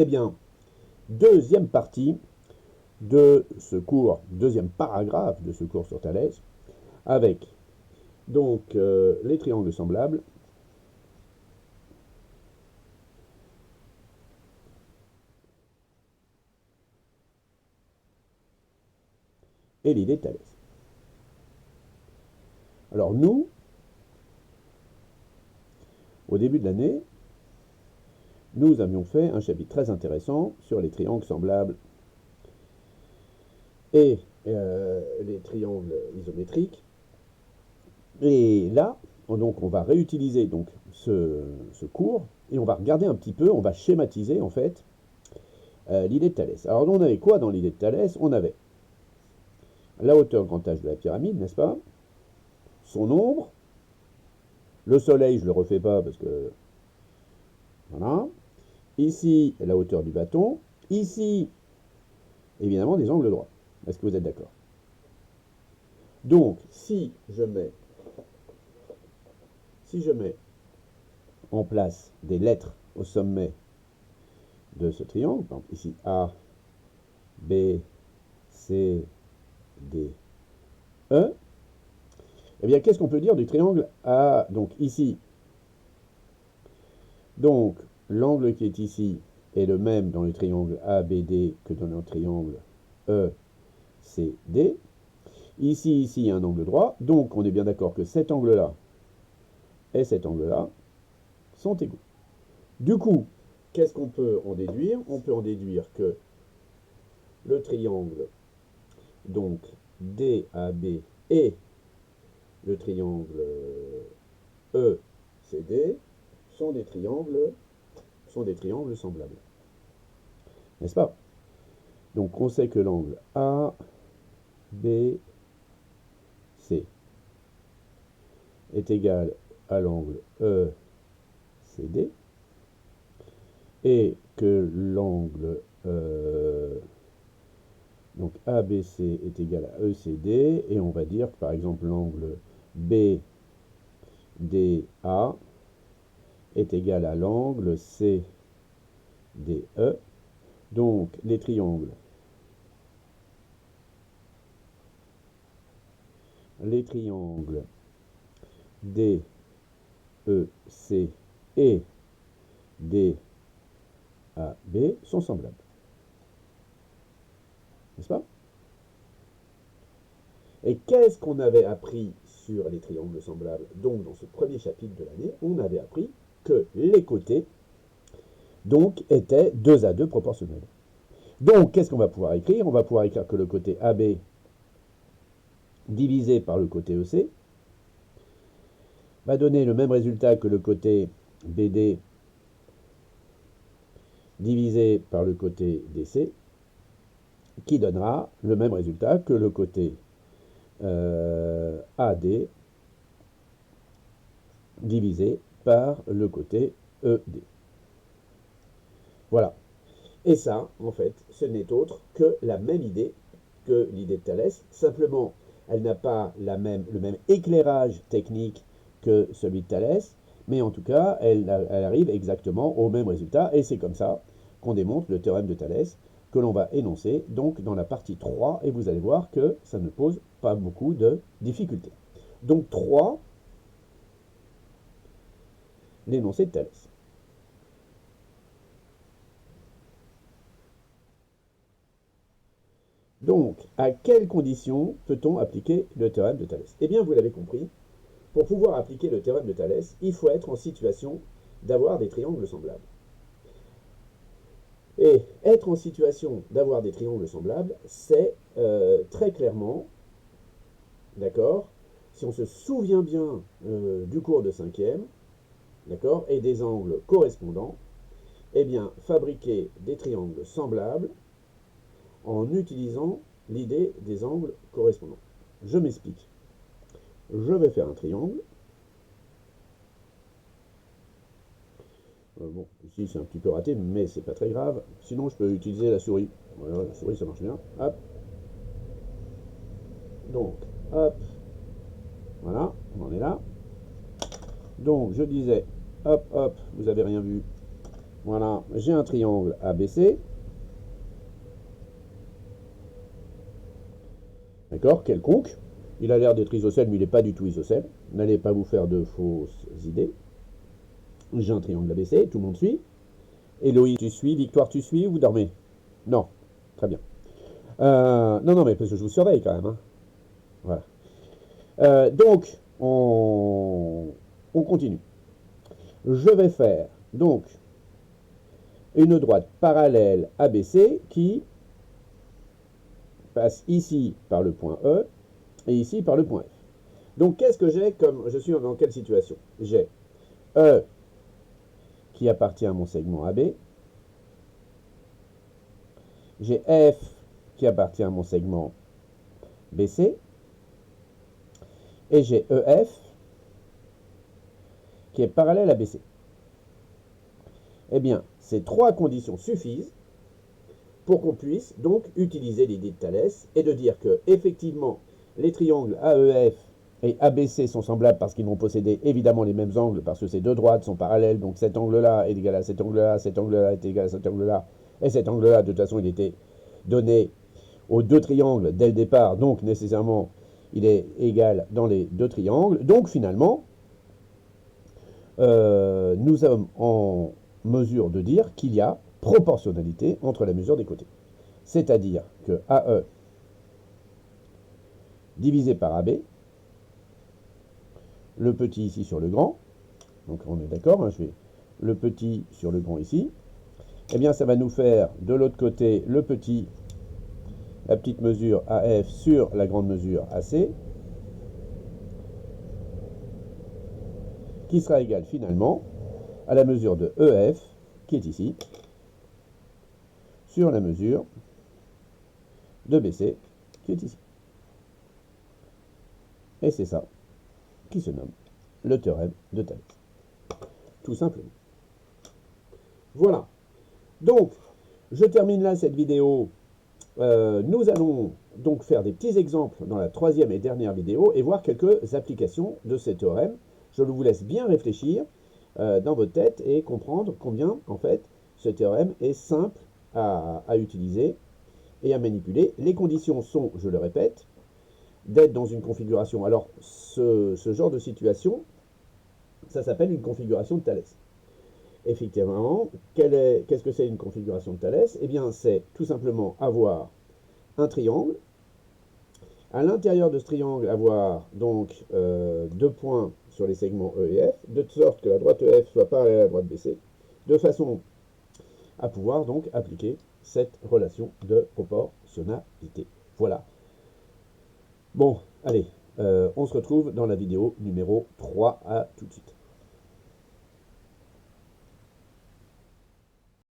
Eh bien, deuxième partie de ce cours, deuxième paragraphe de ce cours sur Thalès, avec donc les triangles semblables et l'idée de Thalès. Alors nous, au début de l'année, nous avions fait un chapitre très intéressant sur les triangles semblables et les triangles isométriques. Et là, donc, on va réutiliser donc, ce cours et on va regarder un petit peu, on va schématiser en fait l'idée de Thalès. Alors on avait quoi dans l'idée de Thalès? On avait la hauteur grand H de la pyramide, n'est-ce pas? Son ombre. Le soleil, je ne le refais pas parce que... Voilà. Ici, la hauteur du bâton. Ici, évidemment, des angles droits. Est-ce que vous êtes d'accord? Donc, si je mets en place des lettres au sommet de ce triangle, par exemple ici A, B, C, D, E, eh bien, qu'est-ce qu'on peut dire du triangle A? Donc ici, donc l'angle qui est ici est le même dans le triangle ABD que dans le triangle ECD. Ici, il y a un angle droit, donc on est bien d'accord que cet angle-là et cet angle-là sont égaux. Du coup, qu'est-ce qu'on peut en déduire? On peut en déduire que le triangle donc DAB et le triangle ECD sont des triangles semblables. N'est-ce pas? Donc on sait que l'angle ABC est égal à l'angle ECD et que l'angle donc ABC est égal à ECD et on va dire que par exemple l'angle BDA est égal à l'angle CDE. Donc les triangles DEC et DAB sont semblables. N'est-ce pas? Et qu'est-ce qu'on avait appris sur les triangles semblables? Donc dans ce premier chapitre de l'année, on avait appris que les côtés donc étaient 2 à 2 proportionnels. Donc qu'est-ce qu'on va pouvoir écrire? On va pouvoir écrire que le côté AB divisé par le côté EC va donner le même résultat que le côté BD divisé par le côté DC, qui donnera le même résultat que le côté AD divisé par le côté ED. Voilà. Et ça, en fait, ce n'est autre que la même idée que l'idée de Thalès. Simplement, elle n'a pas le même éclairage technique que celui de Thalès, mais en tout cas, elle arrive exactement au même résultat. Et c'est comme ça qu'on démontre le théorème de Thalès, que l'on va énoncer donc dans la partie 3, et vous allez voir que ça ne pose pas beaucoup de difficultés. Donc 3, l'énoncé de Thalès. Donc, à quelles conditions peut-on appliquer le théorème de Thalès? Eh bien, vous l'avez compris, pour pouvoir appliquer le théorème de Thalès, il faut être en situation d'avoir des triangles semblables. Et être en situation d'avoir des triangles semblables, c'est très clairement, d'accord, si on se souvient bien du cours de 5e, d'accord, et des angles correspondants, eh bien, fabriquer des triangles semblables en utilisant l'idée des angles correspondants. Je m'explique. Je vais faire un triangle. Bon, ici c'est un petit peu raté, mais c'est pas très grave. Sinon, je peux utiliser la souris. Voilà, la souris ça marche bien. Hop. Donc, hop. Voilà, on en est là. Donc, je disais, hop, hop, vous avez rien vu. Voilà, j'ai un triangle ABC. D'accord, quelconque. Il a l'air d'être isocèle, mais il n'est pas du tout isocèle. N'allez pas vous faire de fausses idées. J'ai un triangle ABC, tout le monde suit. Héloïse, tu suis. Victoire, tu suis ou vous dormez? Non. Très bien. Non, non, mais parce que je vous surveille quand même, hein. Voilà. Donc, on continue. Je vais faire, donc, une droite parallèle ABC qui passe ici par le point E et ici par le point F. Donc, qu'est-ce que j'ai comme... Je suis dans quelle situation? J'ai E qui appartient à mon segment AB. J'ai F qui appartient à mon segment BC. Et j'ai EF qui est parallèle à BC. Eh bien, ces trois conditions suffisent pour qu'on puisse donc utiliser l'idée de Thalès et de dire que, effectivement, les triangles AEF et ABC sont semblables parce qu'ils vont posséder évidemment les mêmes angles, parce que ces deux droites sont parallèles, donc cet angle-là est égal à cet angle-là, cet angle-là est égal à cet angle-là, et cet angle-là, de toute façon, il était donné aux deux triangles dès le départ, donc nécessairement, il est égal dans les deux triangles. Donc finalement, nous sommes en mesure de dire qu'il y a proportionnalité entre la mesure des côtés. C'est-à-dire que AE divisé par AB, le petit ici sur le grand, donc on est d'accord, hein, je vais le petit sur le grand ici, eh bien ça va nous faire de l'autre côté le petit, la petite mesure AF sur la grande mesure AC, qui sera égale finalement à la mesure de EF, qui est ici, sur la mesure de BC, qui est ici. Et c'est ça qui se nomme le théorème de Thalès. Tout simplement. Voilà. Donc, je termine là cette vidéo. Nous allons donc faire des petits exemples dans la troisième et dernière vidéo et voir quelques applications de ces théorèmes. Je vous laisse bien réfléchir dans votre tête et comprendre combien, en fait, ce théorème est simple à utiliser et à manipuler. Les conditions sont, je le répète, d'être dans une configuration. Alors, ce genre de situation, ça s'appelle une configuration de Thalès. Effectivement, qu'est-ce que c'est une configuration de Thalès? Eh bien, c'est tout simplement avoir un triangle. À l'intérieur de ce triangle, avoir donc deux points sur les segments E et F, de sorte que la droite EF soit parallèle à la droite BC, de façon à pouvoir donc appliquer cette relation de proportionnalité. Voilà. Bon, allez, on se retrouve dans la vidéo numéro 3. À tout de suite.